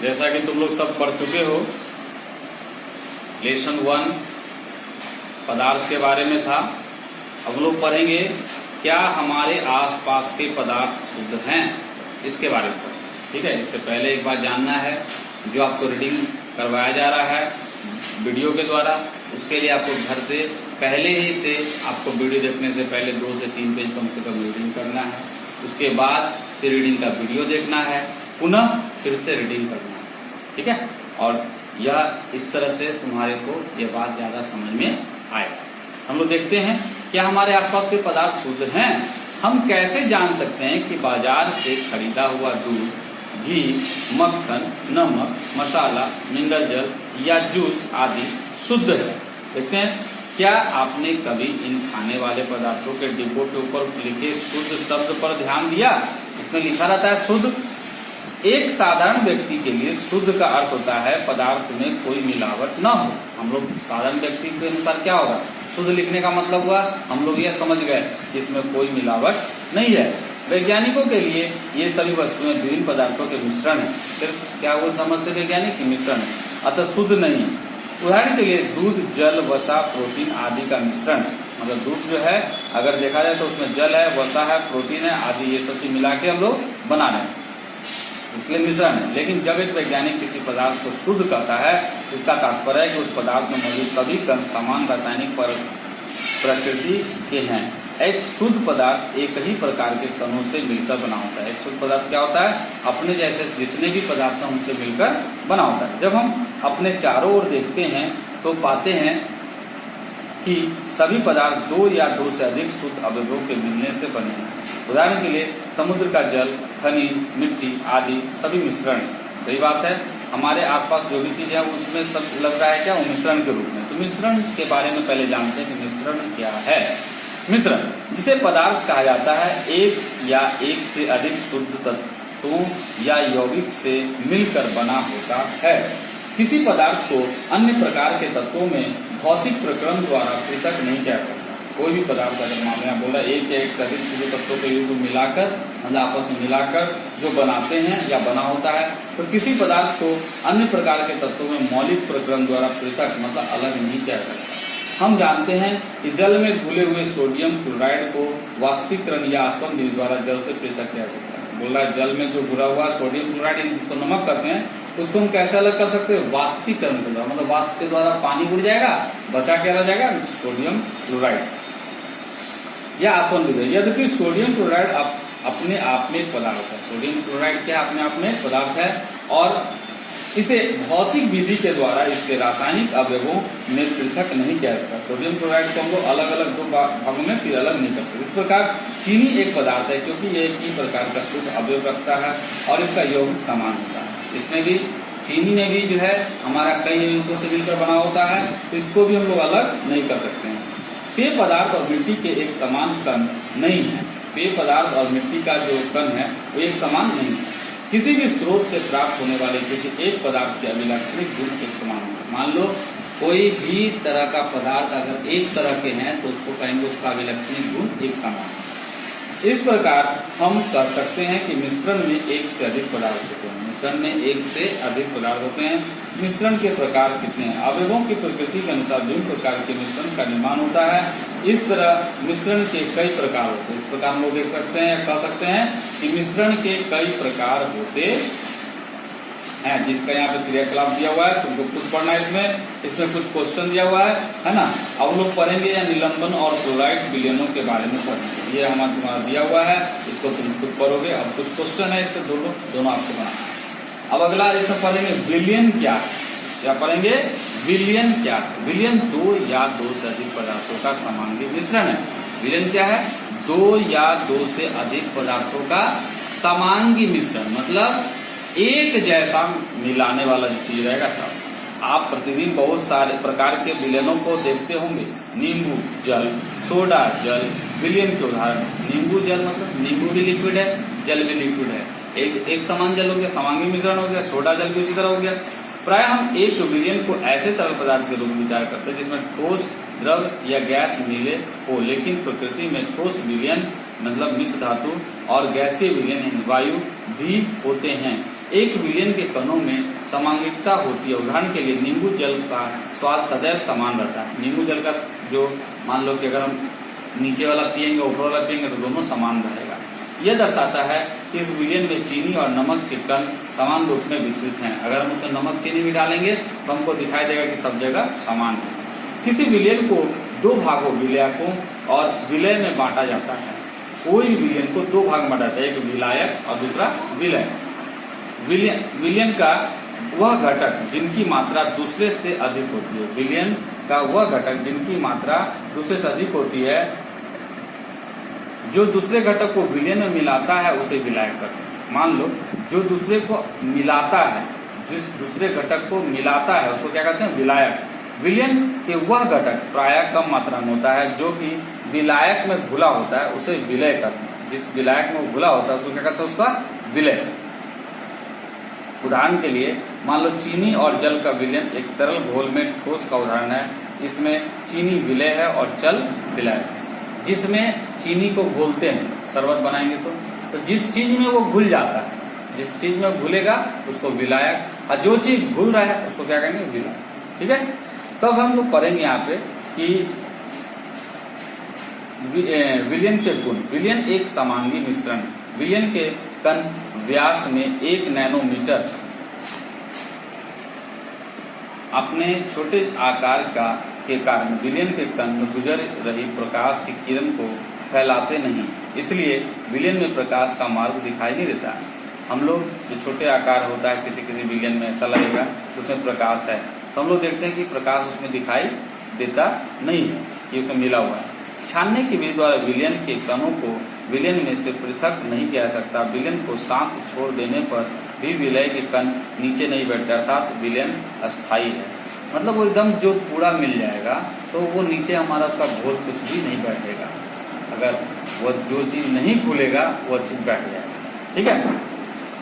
जैसा कि तुम लोग सब पढ़ चुके हो, लेसन 1 पदार्थ के बारे में था। अब लोग पढ़ेंगे क्या हमारे आसपास के पदार्थ शुद्ध हैं, इसके बारे में पढ़ेंगे। ठीक है, इससे पहले एक बात जानना है, जो आपको रीडिंग करवाया जा रहा है वीडियो के द्वारा, उसके लिए आपको घर से पहले ही से आपको वीडियो देखने से पहले 2 से 3 पेज कम से कम रीडिंग करना है। उसके बाद फिर रीडिंग का वीडियो देखना है, पुनः फिर से रीडिंग करना है। ठीक है, और यह इस तरह से तुम्हारे को ये बात ज्यादा समझ में आएगा। हम लोग देखते हैं क्या हमारे आसपास के पदार्थ शुद्ध हैं। हम कैसे जान सकते हैं कि बाजार से खरीदा हुआ दूध, घी, मक्खन, नमक, मसाला, मिनरल जल या जूस आदि शुद्ध है। देखते हैं, क्या आपने कभी इन खाने वाले पदार्थों के डिब्बों के ऊपर लिखे शुद्ध शब्द पर ध्यान दिया? इसमें लिखा रहता है शुद्ध। एक साधारण व्यक्ति के लिए शुद्ध का अर्थ होता है पदार्थ में कोई मिलावट न हो। हम लोग साधारण व्यक्ति के अनुसार क्या होगा, शुद्ध लिखने का मतलब हुआ हम लोग यह समझ गए कि इसमें कोई मिलावट नहीं है। वैज्ञानिकों के लिए ये सभी वस्तुएं विभिन्न पदार्थों के मिश्रण है। सिर्फ क्या वो समझते वैज्ञानिक की मिश्रण है, अतः शुद्ध नहीं है। उदाहरण के लिए दूध, जल, वसा, प्रोटीन आदि का मिश्रण है। मतलब दूध जो है अगर देखा जाए तो उसमें जल है, वसा है, प्रोटीन है आदि, ये सब चीज मिला के हम लोग बना रहे हैं, इसलिए मिश्रण है। लेकिन जब एक वैज्ञानिक किसी पदार्थ को शुद्ध कहता है, इसका तात्पर्य है कि उस पदार्थ में मौजूद सभी कण समान रासायनिक प्रकृति के हैं। एक शुद्ध पदार्थ एक ही प्रकार के कणों से मिलकर बना होता है। एक शुद्ध पदार्थ क्या होता है, अपने जैसे जितने भी पदार्थ हैं उनसे मिलकर बना होता है। जब हम अपने चारों ओर देखते हैं तो पाते हैं कि सभी पदार्थ 2 या 2 से अधिक शुद्ध अवयवों के मिलने से बने हैं। उदाहरण के लिए समुद्र का जल, खनिज, मिट्टी आदि सभी मिश्रण है। सही बात है, हमारे आसपास जो भी चीज है उसमें सब लग रहा है क्या, वो मिश्रण के रूप में। तो मिश्रण के बारे में पहले जानते हैं कि मिश्रण क्या है। मिश्रण जिसे पदार्थ कहा जाता है, एक या एक से अधिक शुद्ध तत्वों या यौगिक से मिलकर बना होता है। किसी पदार्थ को अन्य प्रकार के तत्वों में भौतिक प्रक्रम द्वारा पृथक नहीं किया सकता। कोई भी पदार्थ अगर मामले में बोला एक या एक से अधिक शुद्ध तत्वों के युग मिलाकर, मतलब आपस में मिलाकर जो बनाते हैं या बना होता है, तो किसी पदार्थ को अन्य प्रकार के तत्वों में मौलिक प्रक्रम द्वारा पृथक मतलब अलग नहीं किया सकता। हम जानते हैं कि जल में घुले हुए सोडियम क्लोराइड को वाष्पीकरण या आसवन विधि द्वारा जल से पृथक किया सकता है। बोला जल में जो घुला हुआ सोडियम क्लोराइड जिसको नमक कहते हैं, उसको हम कैसे अलग कर सकते हैं, वाष्पीकरण के द्वारा। मतलब वाष्प के द्वारा पानी उड़ जाएगा, बचा क्या रह जाएगा, सोडियम क्लोराइड या आसवन विधि। यद्यपि सोडियम क्लोराइड अपने आप में पदार्थ है। सोडियम क्लोराइड क्या अपने आप में पदार्थ है और इसे भौतिक विधि के द्वारा इसके रासायनिक अवयवों में पृथक नहीं किया जाता। सोडियम क्लोराइड को हम लोग अलग अलग 2 भागों में फिर अलग नहीं करते। इस प्रकार चीनी एक पदार्थ है क्योंकि ये एक ही प्रकार का शुद्ध अवयव रखता है और इसका यौगिक समान होता है। इसमें भी चीनी में भी जो है हमारा कई यौगिकों से मिलकर बना होता है, तो इसको भी हम लोग अलग नहीं कर सकते हैं। पेय पदार्थ और मिट्टी के एक समान कण नहीं है। पेय पदार्थ और मिट्टी का जो कण है वो एक समान नहीं है। किसी भी स्रोत से प्राप्त होने वाले किसी एक पदार्थ के अभिलाक्षणिक गुण एक समान होगा। मान लो कोई भी तरह का पदार्थ अगर एक तरह के हैं तो उसको कहेंगे उसका अभिलाक्षणिक गुण एक समान है। इस प्रकार हम कह सकते हैं कि मिश्रण में एक से अधिक पदार्थ होते हैं। मिश्रण में एक से अधिक पदार्थ होते हैं। मिश्रण के प्रकार कितने हैं, अवयवों की प्रकृति के अनुसार विभिन्न प्रकार के मिश्रण का निर्माण होता है। इस तरह मिश्रण के कई प्रकार होते हैं। इस प्रकार हम लोग देख सकते हैं, कह सकते हैं कि मिश्रण के कई प्रकार होते हैं। जिसका यहाँ पे क्रियाकलाप दिया हुआ है, तुमको कुछ पढ़ना है इसमें कुछ क्वेश्चन दिया हुआ है ना। अब लोग पढ़ेंगे या निलंबन और क्लोराइड विलयनों के बारे में पढ़ेंगे। ये हमारा तुम्हारा दिया हुआ है, इसको तुम खुद पढ़ोगे। अब कुछ क्वेश्चन है इसके दोनों आपको बनाना है। अब अगला इसमें पढ़ेंगे विलयन क्या पढ़ेंगे, विलयन क्या। विलयन 2 या 2 से अधिक पदार्थों का समांगी मिश्रण है। विलयन क्या है, 2 या 2 से अधिक पदार्थों का समांगी मिश्रण, मतलब एक जैसा मिलाने वाला चीज रहेगा। तब आप प्रतिदिन बहुत सारे प्रकार के विलयनों को देखते होंगे। नींबू जल, सोडा जल विलयन के उदाहरण। नींबू जल मतलब नींबू भी लिक्विड है, जल भी लिक्विड है। एक समान जल हो गया, समांगी मिश्रण हो गया। सोडा जल भी इसी तरह हो गया। प्राय हम एक विलयन को ऐसे तरल पदार्थ के रूप में विचार करते हैं जिसमें ठोस, द्रव या गैस मिले हो, लेकिन प्रकृति में ठोस विलयन मतलब मिश्र धातु और गैसीय विलयन वायु भी होते हैं। एक विलयन के कणों में समांगिकता होती है। उदाहरण के लिए नींबू जल का स्वाद सदैव समान रहता है। नींबू जल का जो मान लो कि अगर हम नीचे वाला पियेंगे ऊपर वाला पियेंगे तो दोनों समान रहेगा। यह दर्शाता है कि इस विलयन में चीनी और नमक के कण समान रूप में वितरित हैं। अगर हम उसमें नमक चीनी भी डालेंगे तो हमको दिखाई देगा कि सब जगह समान है। किसी विलयन को दो भागों विलायकों और विलय में बांटा जाता है। कोई भी विलयन को दो भाग में बांटा जाता है, एक विलायक और दूसरा विलय। विलयन का वह घटक जिनकी मात्रा दूसरे से अधिक होती है। विलयन का वह घटक जिनकी मात्रा दूसरे से अधिक होती है, जो दूसरे घटक को विलयन में मिलाता है उसे विलायक कहते हैं। मान लो जो दूसरे को मिलाता है, जिस दूसरे घटक को मिलाता है उसको क्या कहते हैं? विलायक। विलयन के वह घटक प्रायः कम मात्रा में होता है जो कि विलायक में घुला होता है उसे विलय कहते हैं। जिस विलायक में घुला होता है उसको क्या कहते हैं? उसका विलय। उदाहरण के लिए मान लो चीनी और जल का विलयन एक तरल घोल में ठोस का उदाहरण है। इसमें चीनी विलय है और जल विलायक है। जिसमें चीनी को घोलते हैं, शरबत बनाएंगे तो जिस चीज में वो घुल जाता है, जिस चीज में घुलेगा उसको विलायक, और जो चीज घुल रहा है उसको क्या कहेंगे? विलायक। ठीक है। तो अब हम लोग पढ़ेंगे यहाँ पे कि विलयन के गुण। विलयन एक समांगी मिश्रण है। विलयन के कण व्यास में 1 नैनोमीटर अपने छोटे आकार के कारण विलयन के कण में गुजर रही प्रकाश की किरण को फैलाते नहीं, इसलिए विलयन में प्रकाश का मार्ग दिखाई नहीं देता है। हम लोग जो छोटे आकार होता है किसी विलयन में ऐसा लगेगा कि उसमें प्रकाश है, तो हम लोग देखते हैं कि प्रकाश उसमें दिखाई देता नहीं है कि उसमें मिला हुआ है। छानने की विधि द्वारा विलयन के कणों को विलयन में से पृथक नहीं किया जा सकता। विलयन को शांत छोड़ देने पर भी विलय के कण नीचे नहीं बैठते, अर्थात विलयन अस्थायी है। मतलब वो एकदम जो पूरा मिल जाएगा तो वो नीचे हमारा उसका घोल कुछ भी नहीं बैठेगा। अगर वो जो चीज नहीं घुलेगा वो चीज बैठ जाएगा। ठीक है।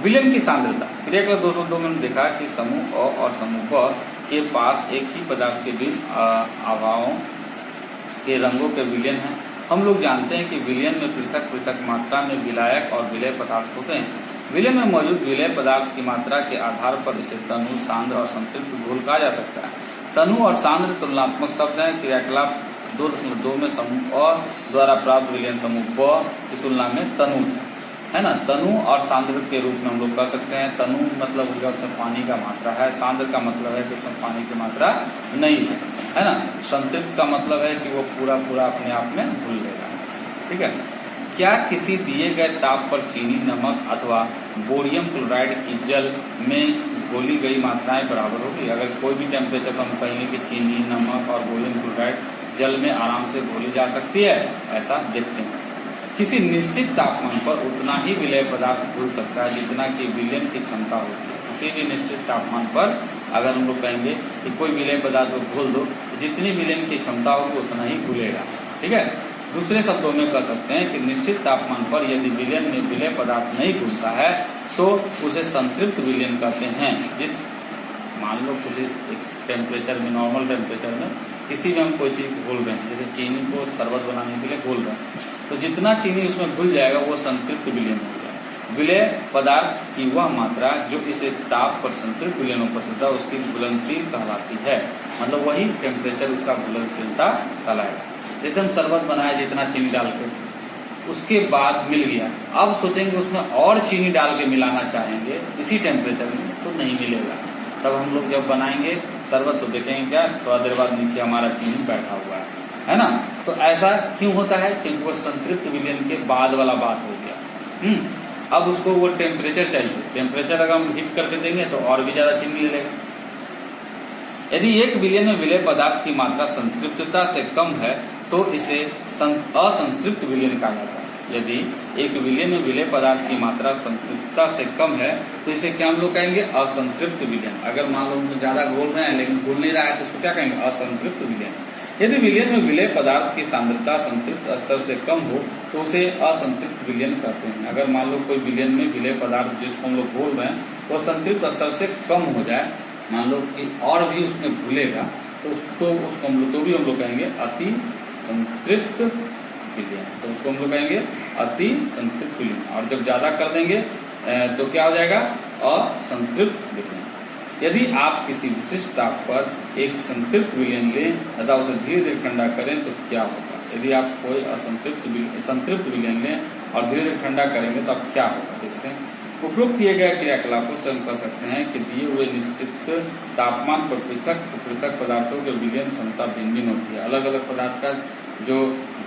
विलयन की सांद्रता। क्रियाकलाप 202 में हमने देखा कि समूह अ और समूह ब के पास एक ही पदार्थ के विभिन्न अभावों के रंगों के विलयन है। हम लोग जानते हैं कि विलयन में पृथक पृथक मात्रा में विलायक और विलय पदार्थ होते हैं। विलयन में मौजूद विलय पदार्थ की मात्रा के आधार पर इसे तनु, सांद्र और संतृप्त घोल कहा जा सकता है। तनु और सांद्र तुलनात्मक शब्द हैं। क्रियाकलाप 2.2 में समूह अ द्वारा प्राप्त विलयन समूह ब की तुलना में तनु है ना। तनु और सांद्र के रूप में हम लोग कह सकते हैं। तनु मतलब हो गया उसमें पानी का मात्रा है, सांद्र का मतलब है कि उसमें पानी की मात्रा नहीं है ना। संतृप्त का मतलब है कि वो पूरा अपने आप में घुल लेगा। ठीक है। क्या किसी दिए गए ताप पर चीनी, नमक अथवा बोरियम क्लोराइड की जल में घोली गई मात्राएं बराबर होगी? अगर कोई भी टेम्परेचर पर हम कहेंगे कि चीनी, नमक और बोरियम क्लोराइड जल में आराम से घोली जा सकती है, ऐसा देखते हैं। किसी निश्चित तापमान पर उतना ही विलय पदार्थ घुल सकता है जितना कि विलयन की क्षमता होती है। किसी भी निश्चित तापमान पर अगर हम लोग कहेंगे कि कोई विलय पदार्थ को घोल दो, जितनी विलयन की क्षमता होगी उतना ही घुलेगा। ठीक है। दूसरे शब्दों में कह सकते हैं कि निश्चित तापमान पर यदि विलयन में विलय पदार्थ नहीं घुलता है तो उसे संतृप्त विलयन कहते हैं। जिस मान लो किसी टेम्परेचर में, नॉर्मल टेम्परेचर में किसी में हम कोई चीज घोल रहे हैं, जैसे चीनी को शरबत बनाने के लिए घोल रहे हैं, तो जितना चीनी उसमें घुल जाएगा वो संतृप्त विलयन हो जाएगा। विलय पदार्थ की वह मात्रा जो इसे ताप पर संतृप्त विलयन उपस्थित है उसकी घुलनशील कहलाती है। मतलब वही टेम्परेचर उसका घुलनशीलता कहलाएगा। जैसे हम शरबत बनाए जितना चीनी डाल के, उसके बाद मिल गया, अब सोचेंगे उसमें और चीनी डाल के मिलाना चाहेंगे इसी टेम्परेचर में तो नहीं मिलेगा। तब हम लोग जब बनाएंगे शरबत तो देखेंगे क्या थोड़ा देर बाद नीचे हमारा चीनी बैठा हुआ है ना। तो ऐसा क्यों होता है? क्योंकि वो संतृप्त विलयन के बाद वाला बात हो गया। अब उसको वो टेम्परेचर चाहिए, टेम्परेचर अगर हम हीट करके देंगे तो और भी ज्यादा चीनी ले लेगा। यदि एक विलयन में विलय पदार्थ की मात्रा संतृप्तता से कम है तो इसे असंतृप्त विलयन कहा जाता है। यदि एक विलयन में विलय पदार्थ की मात्रा संतृप्तता से कम है तो इसे क्या हम लोग कहेंगे? असंतृप्त विलयन। अगर मान लो हम ज्यादा घोल रहे हैं लेकिन घुल नहीं रहा है तो उसको क्या कहेंगे? असंतृप्त विलयन। यदि विलयन में विलय पदार्थ की सांद्रता संतृप्त स्तर से कम हो तो उसे असंतृप्त विलयन कहते हैं। अगर मान लो कोई विलयन में विलय पदार्थ जिसको हम लोग घोल रहे हैं वो संतृप्त स्तर से कम हो जाए, मान लो कि और भी उसमें घुलेगा तो उसको हम लोग कहेंगे अति संतृप्त विलयन। तो उसको हम लोग कहेंगे अति संतृप्त विलयन। और जब ज्यादा कर देंगे तो क्या हो जाएगा? असंतृप्त विलयन। यदि आप किसी विशिष्ट ताप पर एक संतृप्त विलयन लें तथा उसे धीरे धीरे ठंडा करें तो क्या होगा? यदि आप कोई संतृप्त विलयन लें और धीरे धीरे ठंडा करेंगे तो अब क्या होगा देखते हैं। उपयोग किए गए क्रियाकलापों से हम कह सकते हैं कि दिए हुए निश्चित तापमान पर पृथक पदार्थों के विलयन क्षमता भिन्न भिन्न होती है। अलग अलग पदार्थ का जो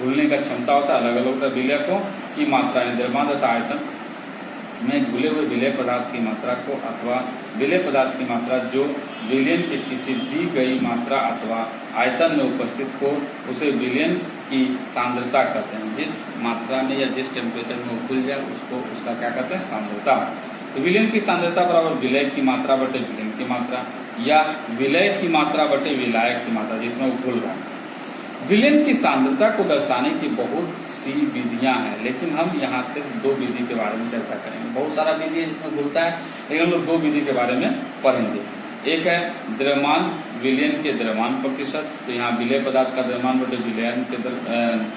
घुलने का क्षमता होता है अलग अलग विलयकों की मात्रा द्रव्यमान तथा आयतन में घुले हुए विलय पदार्थ की मात्रा को अथवा विलय पदार्थ की मात्रा जो विलयन के किसी दी गई मात्रा अथवा आयतन में उपस्थित हो उसे विलयन की सांद्रता कहते हैं। जिस मात्रा में या जिस टेम्परेचर में वो खुल जाए उसको उसका क्या कहते हैं? सांद्रता। तो विलयन की सांद्रता बराबर विलय की मात्रा बटे विलयन की मात्रा या विलय की मात्रा बटे विलायक की मात्रा जिसमें वो घुल रहा है। विलयन की सांद्रता को दर्शाने की बहुत सी विधियां हैं, लेकिन हम यहाँ से दो विधि के बारे में चर्चा करेंगे। बहुत सारा विधि है जिसमें घुलता है, लेकिन हम लोग दो विधि के बारे में पढ़ेंगे। एक है द्रव्यमान विलयन के द्रव्यमान प्रतिशत। तो यहाँ विलय पदार्थ का द्रव्यमान बटे विलयन के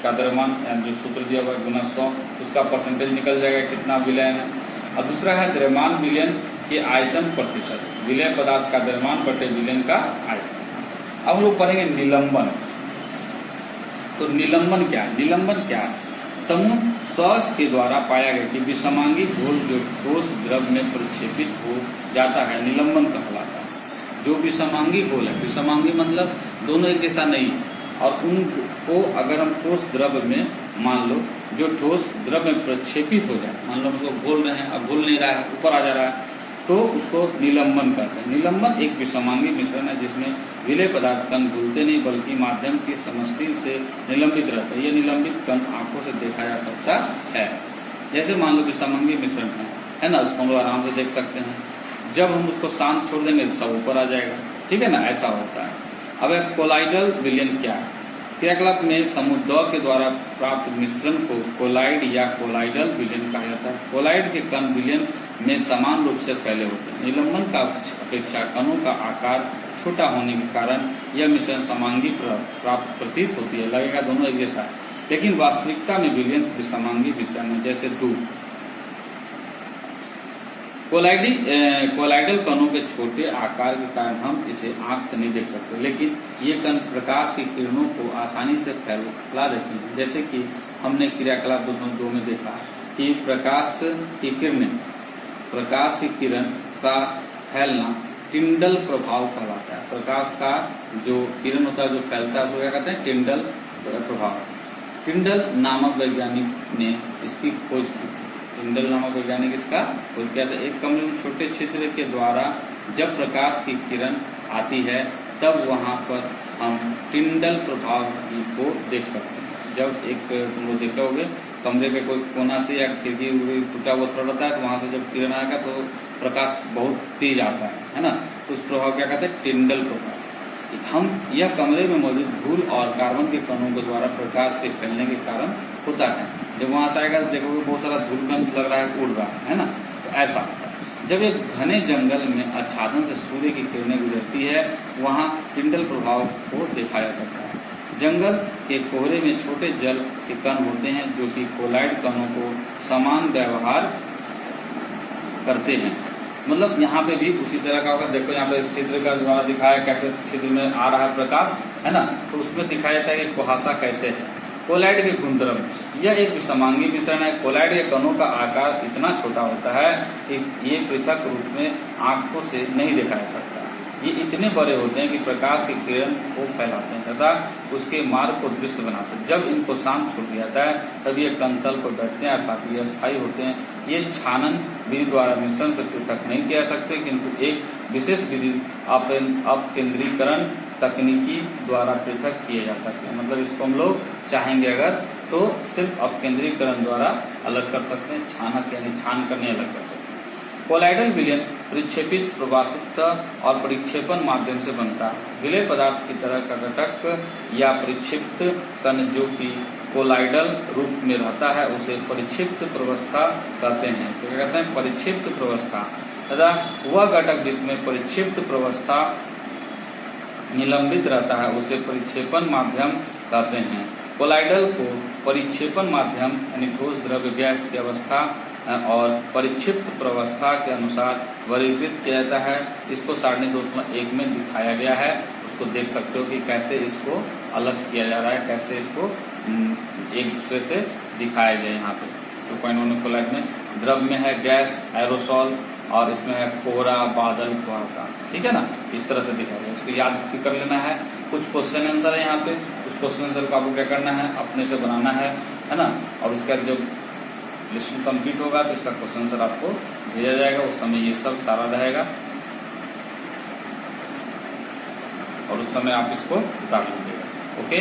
का द्रव्यमान जो सूत्र दिया हुआ गुना 100 उसका परसेंटेज निकल जाएगा कितना विलयन है। और दूसरा है द्रव्यमान विलयन के आयतन प्रतिशत। विलय पदार्थ का द्रव्यमान बटे विलयन का आयतन। अब हम लोग पढ़ेंगे निलंबन। तो निलंबन क्या है? निलंबन क्या है? समूह सॉस के द्वारा पाया गया कि विषमांगी घोल जो ठोस द्रव में प्रक्षेपित हो जाता है निलंबन कहलाता है। जो विषमांगी घोल है, विषमांगी मतलब दोनों एक जैसा नहीं, और उनको अगर हम ठोस द्रव में मान लो जो ठोस द्रव में प्रक्षेपित हो जाए, मान लो उसको घोल रहे हैं अब घुल नहीं रहा है ऊपर आ जा रहा है तो उसको निलंबन कहते हैं। निलंबन एक विषमांगी मिश्रण है जिसमें विलय पदार्थ कण घुलते नहीं बल्कि माध्यम की समष्टि से निलंबित रहते हैं। ये निलंबित कण आंखों से देखा जा सकता है। जैसे मान लो विषमांगी मिश्रण है ना, उसको हम लोग आराम से देख सकते हैं। जब हम उसको शांत छोड़ देंगे तो सब ऊपर आ जाएगा, ठीक है ना, ऐसा होता है। अब कोलाइडल विलयन क्या है? क्रियाकलाप में समूह द के द्वारा प्राप्त मिश्रण को कोलाइड या कोलाइडल विलयन कहा जाता है। कोलाइड के कण विलयन में समान रूप से फैले होते हैं। निलंबन का अपेक्षा कणों का आकार छोटा होने के कारण यह मिश्रण समांगी प्राप्त प्रतीत होती है, लगेगा दोनों एक जैसा है, लेकिन वास्तविकता में विलयन विषमांगी मिश्रण है। जैसे दूध। कोलाइडल कणों के छोटे आकार के कारण हम इसे आंख से नहीं देख सकते, लेकिन ये कण प्रकाश की किरणों को आसानी से फैला देती हैं। जैसे कि हमने क्रियाकलाप 2 में देखा कि प्रकाश की किरण का फैलना टिंडल प्रभाव कहलाता है। प्रकाश का जो किरण होता है जो फैलता है उसको क्या कहते हैं? टिंडल प्रभाव। टिंडल नामक वैज्ञानिक ने इसकी खोज की। टिंडल नामक वैज्ञानिक इसका खोज किया था। एक कमरे में छोटे छिद्र के द्वारा जब प्रकाश की किरण आती है तब वहां पर हम टिंडल प्रभाव को देख सकते हैं। जब एक तुम लोग देखा होगे कमरे के कोई कोना से या खिड़की टूटा हुआ थोड़ा रहता है तो वहां से जब किरण आएगा तो प्रकाश बहुत तेज आता है ना, उस प्रभाव क्या कहते हैं? टिंडल प्रभाव। हम यह कमरे में मौजूद धूल और कार्बन के कणों के द्वारा प्रकाश के फैलने के कारण होता है। जब वहां से आएगा तो देखोगे बहुत सारा धूल कण लग रहा है, उड़ रहा है ना, तो ऐसा होता है। जब एक घने जंगल में आच्छादन से सूर्य की किरणें गुजरती है वहां टिंडल प्रभाव को देखा जा सकता है। जंगल के कोहरे में छोटे जल के कण होते हैं जो कि कोलाइड कणों को समान व्यवहार करते हैं। मतलब यहाँ पे भी उसी तरह का होगा। देखो यहाँ पे चित्र का द्वारा दिखाया कैसे चित्र में आ रहा है प्रकाश, है ना, तो उसमें दिखाया जाता है कि कुहासा कैसे है। कोलाइड के गुणधर्म, यह एक विषमांगी मिश्रण है। कोलाइड के कणों का आकार इतना छोटा होता है कि ये पृथक रूप में आंखों से नहीं देखा जा सकता। ये इतने बड़े होते हैं कि प्रकाश की किरण को फैलाते हैं तथा उसके मार्ग को दृश्य बनाते हैं। जब इनको शांत छोड़ दिया जाता है तब ये कंतल को बैठते हैं अर्थात ये अस्थायी होते हैं। ये छानन विधि द्वारा मिश्रण से पृथक नहीं किया जा सकते, किंतु एक विशेष विधि अपकेंद्रीकरण तकनीकी द्वारा पृथक किए जा सकते हैं। मतलब इसको हम लोग चाहेंगे अगर तो सिर्फ अपकेंद्रीकरण द्वारा अलग कर सकते हैं, छानक यानी छान करने अलग कर सकते हैं। कोलाइडल विलयन परिक्षेपित प्रवासित और परिक्षेपण माध्यम से बनता है। विलय पदार्थ की तरह का घटक या परिक्षिप्त कण जो कि कोलाइडल रूप में रहता है उसे परिक्षिप्त प्रवस्था कहते हैं। तो क्या कहते हैं? परिक्षिप्त प्रवस्था। तथा वह घटक जिसमें परिक्षिप्त प्रवस्था निलंबित रहता है उसे परिक्षेपण माध्यम कहते हैं। कोलाइडल को परिक्षेपण माध्यम यानी ठोस द्रव्य गैस की अवस्था और परिक्षिप्त प्रवस्था के अनुसार वर्गीकृत किया जाता है। इसको सारणी 2.1 में दिखाया गया है। उसको देख सकते हो कि कैसे इसको अलग किया जा रहा है, कैसे इसको एक दूसरे से दिखाया गया। यहाँ पे 2.1 कोलाइट में द्रव में है गैस, एरोसॉल, और इसमें है कोहरा, बादल, कुहासा। ठीक है ना, इस तरह से दिखाया गया। इसको याद भी कर लेना है। कुछ क्वेश्चन आंसर है यहाँ पे, उस क्वेश्चन आंसर को आपको क्या करना है, अपने से बनाना है ना। और उसका जो लिस्ट कंप्लीट होगा तो इसका क्वेश्चन आंसर आपको भेजा जाएगा। उस समय ये सब सारा रहेगा और उस समय आप इसको उतार लीजिएगा। ओके,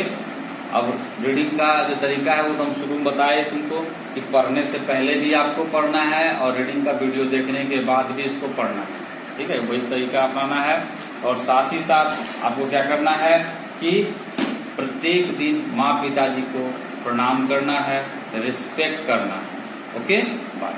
अब रीडिंग का जो तरीका है वो तो हम शुरू में बताए तुमको कि पढ़ने से पहले भी आपको पढ़ना है और रीडिंग का वीडियो देखने के बाद भी इसको पढ़ना है। ठीक है, वही तरीका अपनाना है। और साथ ही साथ आपको क्या करना है कि प्रत्येक दिन माँ पिताजी को प्रणाम करना है, रिस्पेक्ट करना है। Okay, bye.